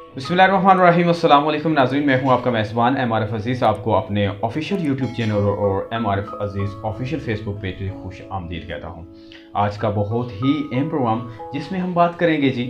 बिस्मिल्लाहिर्रहमानिर्रहीम। अस्सलाम वालेकुम नाज़रीन, मैं हूं आपका मेज़बान एमआरएफ अज़ीज़। आपको अपने ऑफिशियल यूट्यूब चैनल और एमआरएफ अज़ीज़ ऑफिशियल फेसबुक पेज पे खुश आमदीद कहता हूं। आज का बहुत ही अहम प्रोग्राम जिसमें हम बात करेंगे जी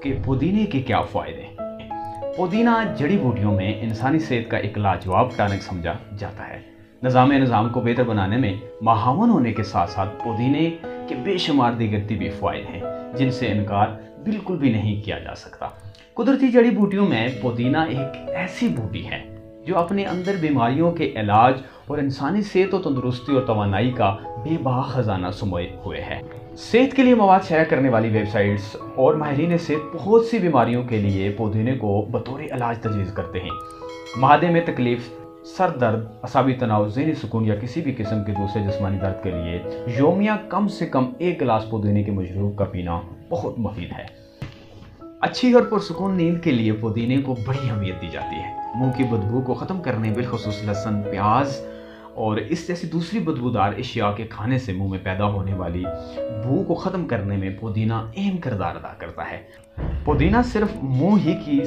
कि पुदीने के क्या फ़ायदे हैं। पुदीना जड़ी बूटियों में इंसानी सेहत का एक लाजवाब टॉनिक समझा जाता है। निज़ाम को बेहतर बनाने में महावन होने के साथ साथ पुदीने के बेशुमार दीगर तिबी फ़ायदे हैं जिनसे इनकार बिल्कुल भी नहीं किया जा सकता। कुदरती जड़ी बूटियों में पुदीना एक ऐसी बूटी है जो अपने अंदर बीमारियों के इलाज और इंसानी सेहत और तंदुरुस्ती और तवानाई का बेबाक खजाना समाये हुए है। सेहत के लिए मवाद शाया करने वाली वेबसाइट्स और माहिरीन सेहत बहुत सी बीमारियों के लिए पुदीने को बतौर इलाज तजवीज़ करते हैं। मादे में तकलीफ, सर दर्द, असाबी तनाव, ज़हनी सुकून या किसी भी किस्म के दूसरे जिस्मानी दर्द के लिए योमिया कम से कम 1 गिलास पुदीने के मशरूब का पीना बहुत मुफीद है। अच्छी और पुरसुकून नींद के लिए पुदीने को बड़ी अहमियत दी जाती है। मुंह की बदबू को ख़त्म करने, बिलखुसूस लहसुन, प्याज और इस जैसी दूसरी बदबूदार अशिया के खाने से मुंह में पैदा होने वाली बू को ख़त्म करने में पुदीना अहम किरदार अदा करता है। पुदीना सिर्फ मुंह ही की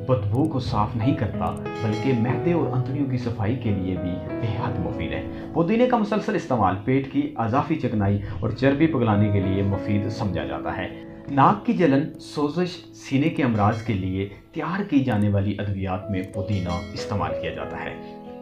बदबू को साफ नहीं करता बल्कि मैदे और अंतड़ियों की सफाई के लिए भी बेहद मुफीद है। पुदीने का मुसलसल इस्तेमाल पेट की अज़ाफ़ी चिकनाई और चर्बी पिघलाने के लिए मुफीद समझा जाता है। नाक की जलन, सोजिश, सीने के अमराज के लिए तैयार की जाने वाली अद्वियात में पुदीना इस्तेमाल किया जाता है।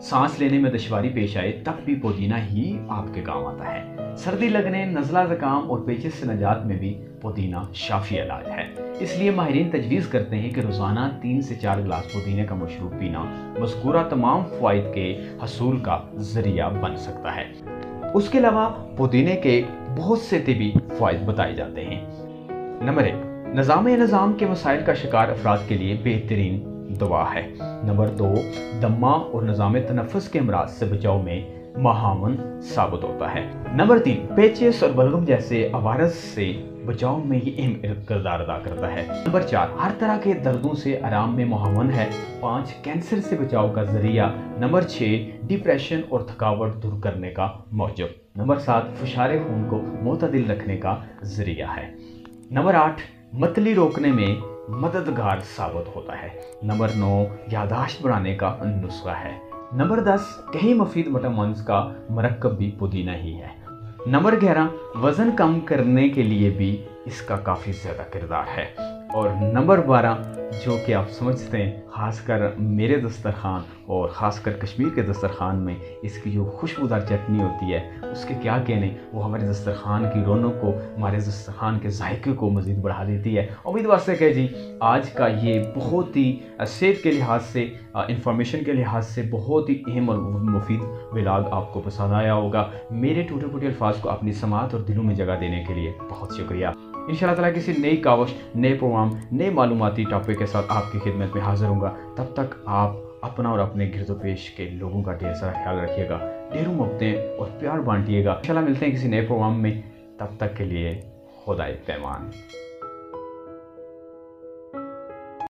सांस लेने में दुश्वारी पेश आए तब भी पुदीना ही आपके काम आता है। सर्दी लगने, नज़ला ज़ुकाम और पेचिश से निजात में भी पुदीना शाफी इलाज है। इसलिए माहिरीन तजवीज़ करते हैं कि रोज़ाना 3 से 4 गिलास पुदीने का मशरूब पीना मज़कूरा तमाम फ़वाइद के हसूल का ज़रिया बन सकता है। उसके अलावा पुदीने के बहुत से तिबी फ़वाइद बताए जाते हैं। नंबर 1, निज़ाम के मसाइल का शिकार अफराद के लिए बेहतरीन दवा है। नंबर 2, दमा और निज़ाम तनफ़ुस के अमराज से बचाव में महावन साबित होता है। नंबर 3, पेचिश और बलगम जैसे अवारस से बचाव में ये अहम किरदार अदा करता है। नंबर 4, हर तरह के दर्दों से आराम में महावन है। 5, कैंसर से बचाव का जरिया। नंबर 6, डिप्रेशन और थकावट दूर करने का मौजब। नंबर 7, फुशारे खून को मोतदिल रखने का जरिया है। नंबर 8, मतली रोकने में मददगार साबित होता है। नंबर 9, यादाश्त बढ़ाने का नुस्खा है। नंबर 10, कई मुफीद विटामिन्स का मरकब भी पुदीना ही है। नंबर 11, वज़न कम करने के लिए भी इसका काफ़ी ज़्यादा किरदार है। और नंबर 12, जो कि आप समझते हैं ख़ासकर मेरे दस्तरखान और ख़ासकर कश्मीर के दस्तरखान में इसकी जो खुशबूदार चटनी होती है उसके क्या कहने, वो हमारे दस्तरखान की रौनक को, हमारे दस्तरखान के जायके को मज़ीद बढ़ा देती है। उम्मीद वास्ते कि जी आज का ये बहुत ही सेहत के लिहाज से, इंफॉर्मेशन के लिहाज से बहुत ही अहम और मुफीद व्लॉग आपको पसंद आया होगा। मेरे टूटे फूटे अल्फाज को अपनी समात और दिलों में जगह देने के लिए बहुत शुक्रिया। इंशाअल्लाह ताला किसी नई कावश, नए प्रोग्राम, नए मालूमाती टॉपिक के साथ आपकी खिदमत में हाजिर होऊंगा। तब तक आप अपना और अपने गिरदो पेश के लोगों का ढेर सारा ख्याल रखिएगा, ढेरों मोहब्बतें और प्यार बांटिएगा। इंशाअल्लाह मिलते हैं किसी नए प्रोग्राम में, तब तक के लिए खुदाए पैमान।